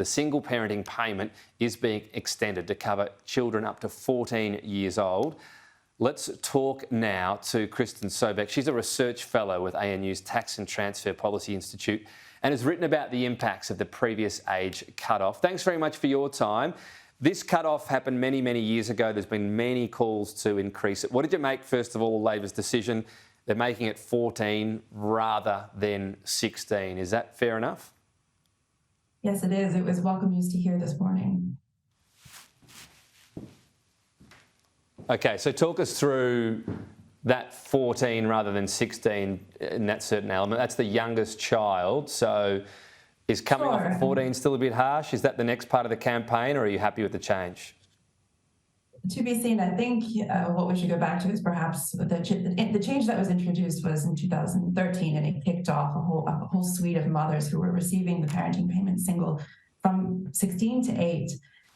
the single parenting payment is being extended to cover children up to 14 years old. Let's talk now to Kristen Sobek. She's a research fellow with ANU's Tax and Transfer Policy Institute and has written about the impacts of the previous age cut-off. Thanks very much for your time. This cut-off happened many, many years ago. There's been many calls to increase it. What did you make, first of all, of Labor's decision? They're making it 14 rather than 16. Is that fair enough? Yes, it is. It was welcome news to hear this morning. Okay, so talk us through that 14 rather than 16 in that certain element. That's the youngest child. So is coming off at 14 still a bit harsh? Is that the next part of the campaign, or are you happy with the change? To be seen. I think what we should go back to is perhaps the change that was introduced was in 2013, and it kicked off a whole suite of mothers who were receiving the parenting payment single from 16 to 8.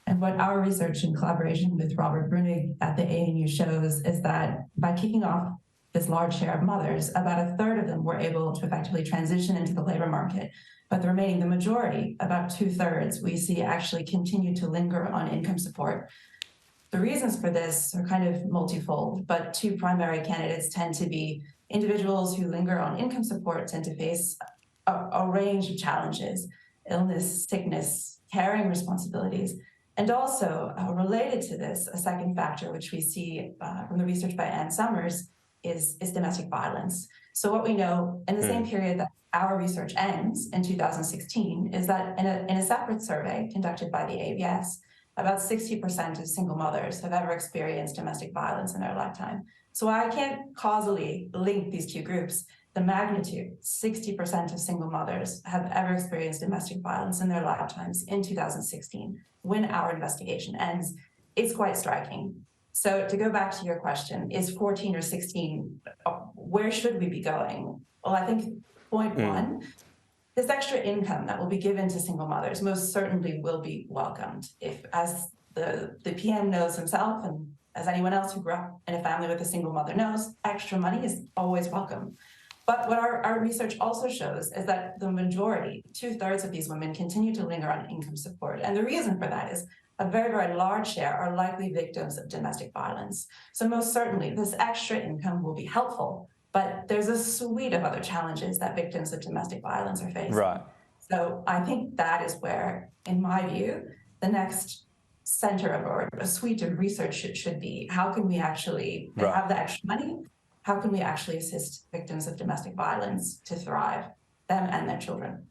And what our research in collaboration with Robert Brunig at the ANU shows is that by kicking off this large share of mothers, about a third of them were able to effectively transition into the labour market. But the remaining, the majority, about 2/3, we see actually continue to linger on income support. The reasons for this are kind of multifold, but two primary candidates tend to be individuals who linger on income support tend to face a range of challenges: illness, sickness, caring responsibilities. And also related to this, a second factor, which we see from the research by Ann Summers, is domestic violence. So what we know in the same period that our research ends in 2016 is that in a separate survey conducted by the ABS, about 60% of single mothers have ever experienced domestic violence in their lifetime. So I can't causally link these two groups. The magnitude, 60% of single mothers have ever experienced domestic violence in their lifetimes in 2016, when our investigation ends, is quite striking. So to go back to your question, is 14 or 16, where should we be going? Well, I think point one, this extra income that will be given to single mothers most certainly will be welcomed. If, as the PM knows himself, and as anyone else who grew up in a family with a single mother knows, extra money is always welcome. But what our research also shows is that the majority, 2/3 of these women, continue to linger on income support. And the reason for that is a very, very large share are likely victims of domestic violence. So most certainly this extra income will be helpful, but there's a suite of other challenges that victims of domestic violence are facing. Right. So I think that is where, in my view, the next center of or a suite of research should be. How can we actually have the extra money? How can we actually assist victims of domestic violence to thrive, them and their children?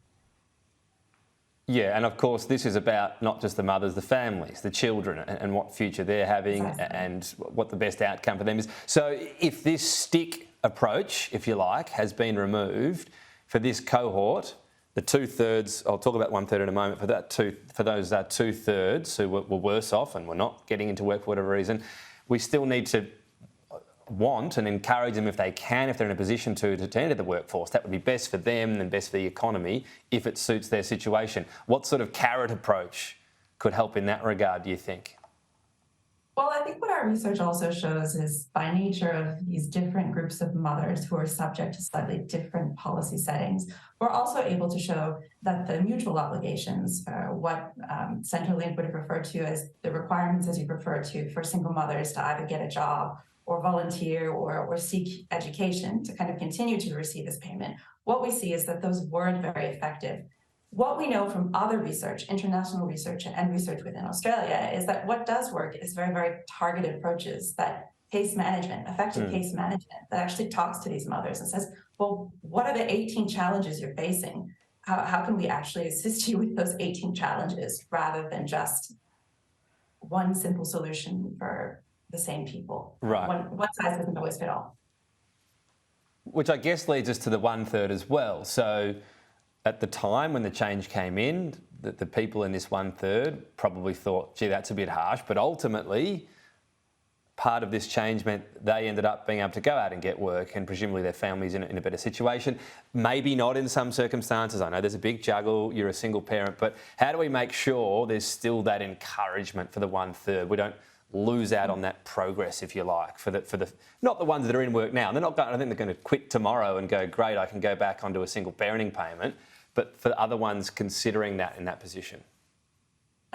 Yeah, and of course this is about not just the mothers, the families, the children, and what future they're having and what the best outcome for them is. So if this stick approach, if you like, has been removed for this cohort, the 2/3, I'll talk about 1/3 in a moment, for those 2/3 who were worse off and were not getting into work for whatever reason, we still need to want and encourage them if they can, if they're in a position to enter the workforce. That would be best for them and best for the economy if it suits their situation. What sort of carrot approach could help in that regard, do you think? Well, I think what our research also shows is, by nature of these different groups of mothers who are subject to slightly different policy settings, we're also able to show that the mutual obligations, what Centrelink would have referred to as the requirements, as you referred to, for single mothers to either get a job or volunteer or seek education to kind of continue to receive this payment. What we see is that those weren't very effective. What we know from other research, international research and research within Australia, is that what does work is very, very targeted approaches, that case management, effective case management, that actually talks to these mothers and says, well, what are the 18 challenges you're facing? How can we actually assist you with those 18 challenges rather than just one simple solution for the same people? Right. One size doesn't always fit all. Which I guess leads us to the 1/3 as well. So at the time when the change came in, the people in this 1/3 probably thought, gee, that's a bit harsh. But ultimately, part of this change meant they ended up being able to go out and get work, and presumably their families in a better situation. Maybe not in some circumstances. I know there's a big juggle, you're a single parent, but how do we make sure there's still that encouragement for the 1/3? We don't lose out on that progress, if you like, for the not the ones that are in work now. They're not going, I think they're going to quit tomorrow and go, great, I can go back onto a single parenting payment, but for the other ones considering that in that position.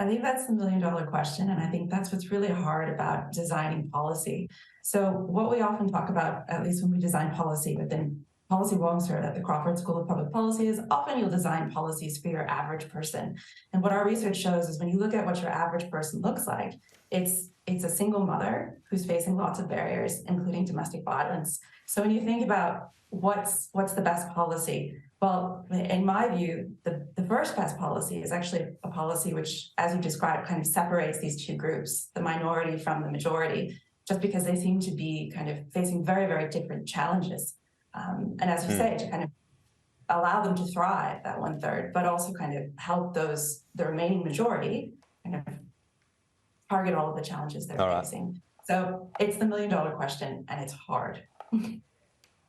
I think that's the million-dollar question, and I think that's what's really hard about designing policy. So what we often talk about, at least when we design policy within Policy Wongser at the Crawford School of Public Policy, is often you'll design policies for your average person. And what our research shows is when you look at what your average person looks like, it's a single mother who's facing lots of barriers, including domestic violence. So when you think about what's the best policy, well, in my view, the first best policy is actually a policy which, as you described, kind of separates these two groups, the minority from the majority, just because they seem to be kind of facing very, very different challenges. And as you say, to kind of allow them to thrive, that 1/3, but also kind of help the remaining majority kind of target all of the challenges they're facing. So it's the million-dollar question, and it's hard.